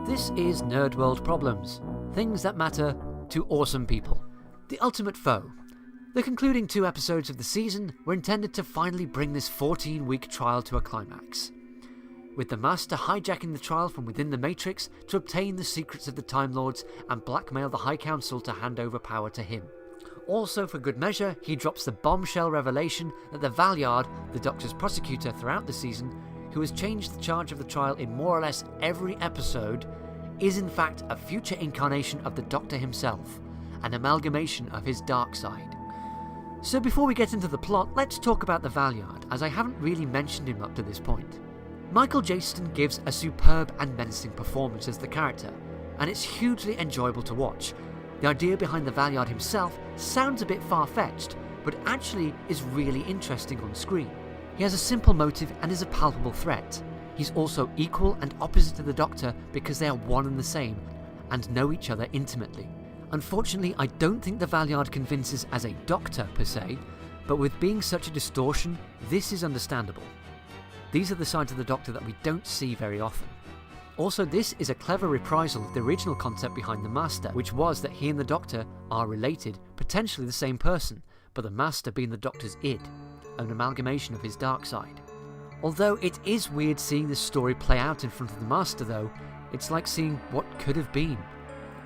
This is Nerd World Problems, things that matter to awesome people. The ultimate foe. The concluding 2 episodes of the season were intended to finally bring this 14-week trial to a climax, with the Master hijacking the trial from within the Matrix to obtain the secrets of the Time Lords and blackmail the High Council to hand over power to him. Also, for good measure, he drops the bombshell revelation that the Valeyard, the Doctor's prosecutor throughout the season, who has changed the charge of the trial in more or less every episode, is in fact a future incarnation of the Doctor himself, an amalgamation of his dark side. So before we get into the plot, let's talk about the Valeyard, as I haven't really mentioned him up to this point. Michael Jaston gives a superb and menacing performance as the character, and it's hugely enjoyable to watch. The idea behind the Valeyard himself sounds a bit far-fetched, but actually is really interesting on screen. He has a simple motive and is a palpable threat. He's also equal and opposite to the Doctor because they are one and the same, and know each other intimately. Unfortunately, I don't think the Valeyard convinces as a Doctor per se, but with being such a distortion, this is understandable. These are the sides of the Doctor that we don't see very often. Also, this is a clever reprisal of the original concept behind the Master, which was that he and the Doctor are related, potentially the same person, but the Master being the Doctor's id, an amalgamation of his dark side. Although it is weird seeing this story play out in front of the Master though, it's like seeing what could have been.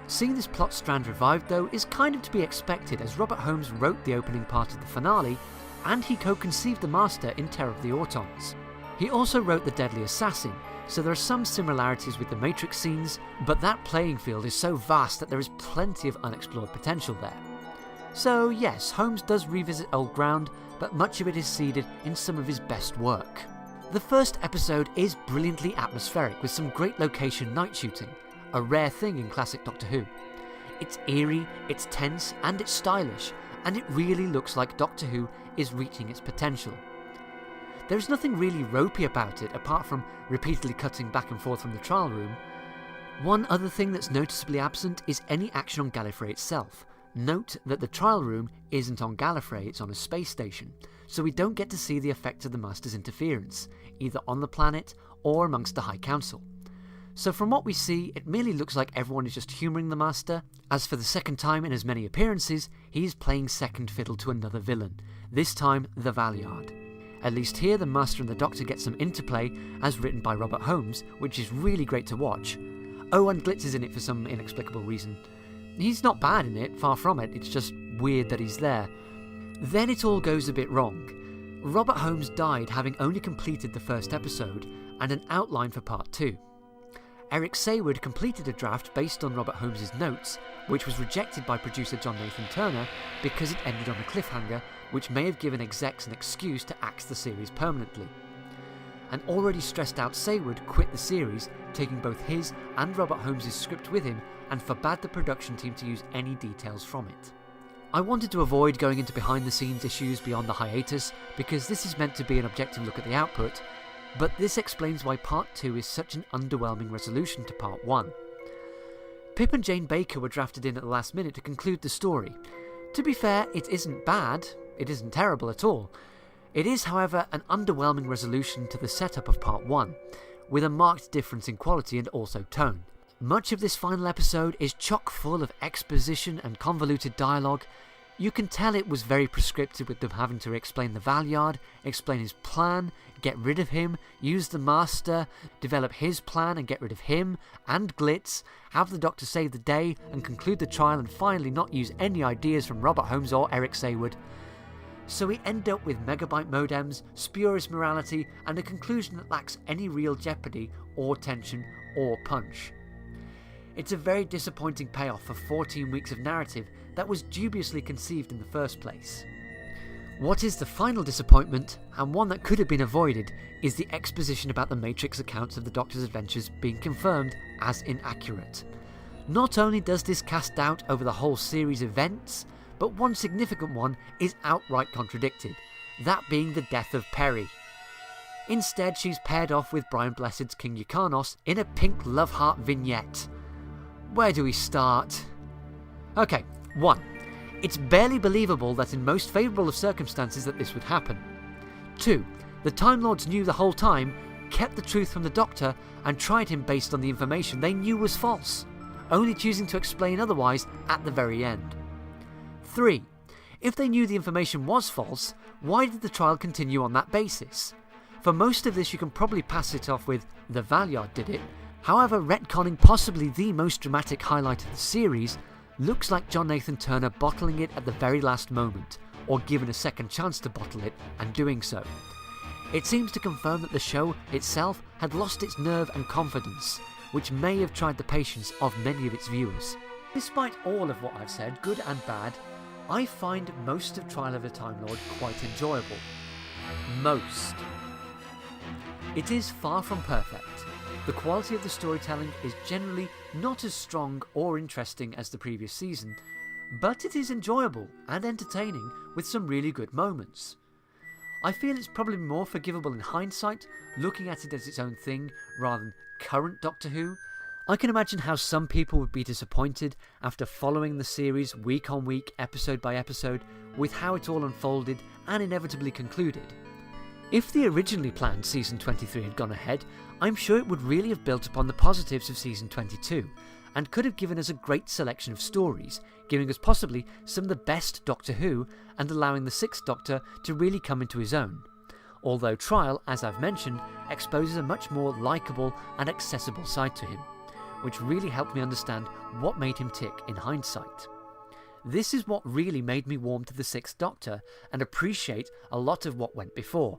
Seeing this plot strand revived though is kind of to be expected, as Robert Holmes wrote the opening part of the finale, and he co-conceived the Master in Terror of the Autons. He also wrote The Deadly Assassin, so there are some similarities with the Matrix scenes, but that playing field is so vast that there is plenty of unexplored potential there. So yes, Holmes does revisit old ground, but much of it is seeded in some of his best work. The first episode is brilliantly atmospheric with some great location night shooting, a rare thing in classic Doctor Who. It's eerie, it's tense, and it's stylish, and it really looks like Doctor Who is reaching its potential. There's nothing really ropey about it apart from repeatedly cutting back and forth from the trial room. One other thing that's noticeably absent is any action on Gallifrey itself. Note that the trial room isn't on Gallifrey, it's on a space station, so we don't get to see the effects of the Master's interference, either on the planet or amongst the High Council. So from what we see, it merely looks like everyone is just humouring the Master, as for the second time in as many appearances, he's playing second fiddle to another villain, this time the Valeyard. At least here the Master and the Doctor get some interplay, as written by Robert Holmes, which is really great to watch. Oh, and Glitz is in it for some inexplicable reason. He's not bad in it, far from it, it's just weird that he's there. Then it all goes a bit wrong. Robert Holmes died having only completed the first episode, and an outline for part 2. Eric Sayward completed a draft based on Robert Holmes' notes, which was rejected by producer John Nathan Turner because it ended on a cliffhanger, which may have given execs an excuse to axe the series permanently. An already stressed out Sayward quit the series, taking both his and Robert Holmes' script with him, and forbade the production team to use any details from it. I wanted to avoid going into behind the scenes issues beyond the hiatus, because this is meant to be an objective look at the output, but this explains why part 2 is such an underwhelming resolution to part 1. Pip and Jane Baker were drafted in at the last minute to conclude the story. To be fair, it isn't bad, it isn't terrible at all. It is, however, an underwhelming resolution to the setup of part 1, with a marked difference in quality and also tone. Much of this final episode is chock full of exposition and convoluted dialogue. You can tell it was very prescriptive, with them having to explain the Valeyard, explain his plan, get rid of him, use the Master, develop his plan and get rid of him, and Glitz, have the Doctor save the day and conclude the trial, and finally not use any ideas from Robert Holmes or Eric Sayward. So we end up with megabyte modems, spurious morality, and a conclusion that lacks any real jeopardy or tension or punch. It's a very disappointing payoff for 14 weeks of narrative that was dubiously conceived in the first place. What is the final disappointment, and one that could have been avoided, is the exposition about the Matrix accounts of the Doctor's adventures being confirmed as inaccurate. Not only does this cast doubt over the whole series' events, but one significant one is outright contradicted, that being the death of Peri. Instead, she's paired off with Brian Blessed's King Yukanos in a pink love heart vignette. Where do we start? Okay, 1. It's barely believable that in most favourable of circumstances that this would happen. 2. The Time Lords knew the whole time, kept the truth from the Doctor, and tried him based on the information they knew was false, only choosing to explain otherwise at the very end. 3. If they knew the information was false, why did the trial continue on that basis? For most of this you can probably pass it off with the Valeyard did it. However, retconning possibly the most dramatic highlight of the series looks like John Nathan Turner bottling it at the very last moment, or given a second chance to bottle it and doing so. It seems to confirm that the show itself had lost its nerve and confidence, which may have tried the patience of many of its viewers. Despite all of what I've said, good and bad, I find most of Trial of the Time Lord quite enjoyable. Most. It is far from perfect. The quality of the storytelling is generally not as strong or interesting as the previous season, but it is enjoyable and entertaining with some really good moments. I feel it's probably more forgivable in hindsight, looking at it as its own thing rather than current Doctor Who. I can imagine how some people would be disappointed after following the series week on week, episode by episode, with how it all unfolded and inevitably concluded. If the originally planned Season 23 had gone ahead, I'm sure it would really have built upon the positives of Season 22, and could have given us a great selection of stories, giving us possibly some of the best Doctor Who, and allowing the Sixth Doctor to really come into his own. Although Trial, as I've mentioned, exposes a much more likeable and accessible side to him, which really helped me understand what made him tick in hindsight. This is what really made me warm to the Sixth Doctor and appreciate a lot of what went before.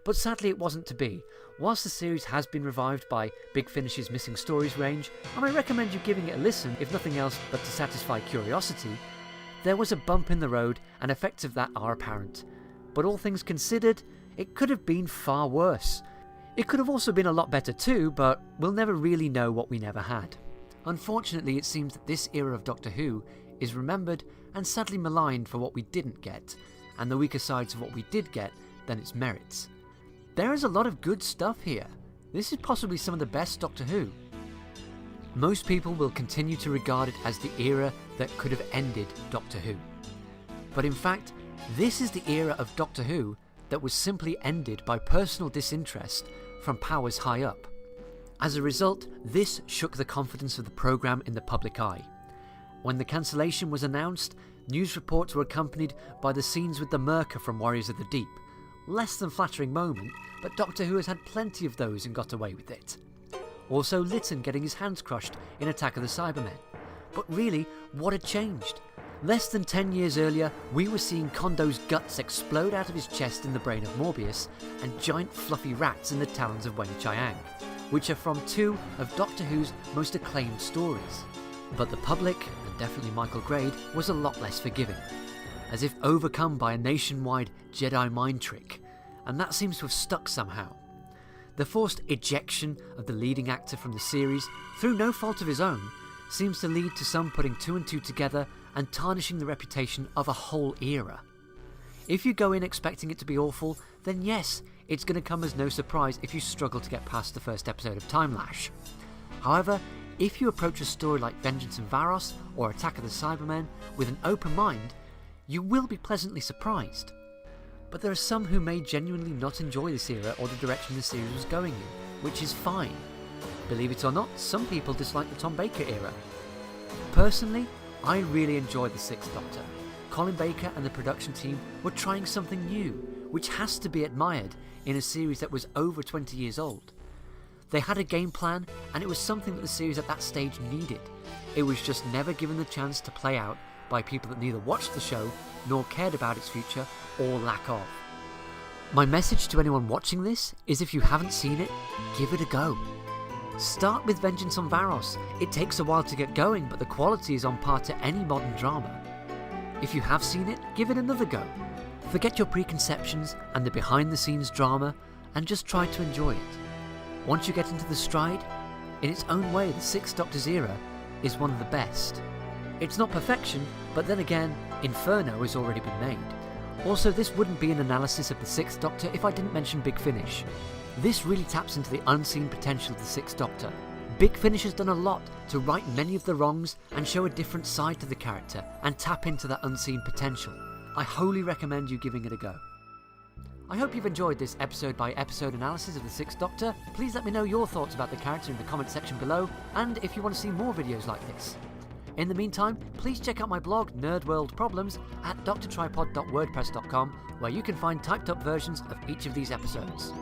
But sadly it wasn't to be. Whilst the series has been revived by Big Finish's Missing Stories range, and I recommend you giving it a listen if nothing else but to satisfy curiosity, there was a bump in the road and effects of that are apparent. But all things considered, it could have been far worse. It could have also been a lot better too, but we'll never really know what we never had. Unfortunately, it seems that this era of Doctor Who is remembered and sadly maligned for what we didn't get, and the weaker sides of what we did get than its merits. There is a lot of good stuff here. This is possibly some of the best Doctor Who. Most people will continue to regard it as the era that could have ended Doctor Who. But in fact, this is the era of Doctor Who that was simply ended by personal disinterest from powers high up. As a result, this shook the confidence of the programme in the public eye. When the cancellation was announced, news reports were accompanied by the scenes with the Merca from Warriors of the Deep. Less than flattering moment, but Doctor Who has had plenty of those and got away with it. Also Lytton getting his hands crushed in Attack of the Cybermen. But really, what had changed? Less than 10 years earlier, we were seeing Kondo's guts explode out of his chest in the brain of Morbius, and giant fluffy rats in the talons of Weng Chiang, which are from two of Doctor Who's most acclaimed stories. But the public, and definitely Michael Grade, was a lot less forgiving, as if overcome by a nationwide Jedi mind trick, and that seems to have stuck somehow. The forced ejection of the leading actor from the series, through no fault of his own, seems to lead to some putting two and two together and tarnishing the reputation of a whole era. If you go in expecting it to be awful, then yes, it's going to come as no surprise if you struggle to get past the first episode of Time Lash. However, if you approach a story like Vengeance in Varos or Attack of the Cybermen with an open mind, you will be pleasantly surprised. But there are some who may genuinely not enjoy this era or the direction the series was going in, which is fine. Believe it or not, some people dislike the Tom Baker era. Personally, I really enjoyed the Sixth Doctor. Colin Baker and the production team were trying something new, which has to be admired in a series that was over 20 years old. They had a game plan, and it was something that the series at that stage needed. It was just never given the chance to play out by people that neither watched the show nor cared about its future or lack of. My message to anyone watching this is if you haven't seen it, give it a go. Start with Vengeance on Varos. It takes a while to get going, but the quality is on par to any modern drama. If you have seen it, give it another go. Forget your preconceptions and the behind-the-scenes drama and just try to enjoy it. Once you get into the stride, in its own way the Sixth Doctor's era is one of the best. It's not perfection, but then again, Inferno has already been made. Also, this wouldn't be an analysis of the Sixth Doctor if I didn't mention Big Finish. This really taps into the unseen potential of the Sixth Doctor. Big Finish has done a lot to right many of the wrongs and show a different side to the character and tap into that unseen potential. I wholly recommend you giving it a go. I hope you've enjoyed this episode-by-episode analysis of the Sixth Doctor. Please let me know your thoughts about the character in the comment section below, and if you want to see more videos like this. In the meantime, please check out my blog, Nerd World Problems, at drtripod.wordpress.com, where you can find typed up versions of each of these episodes.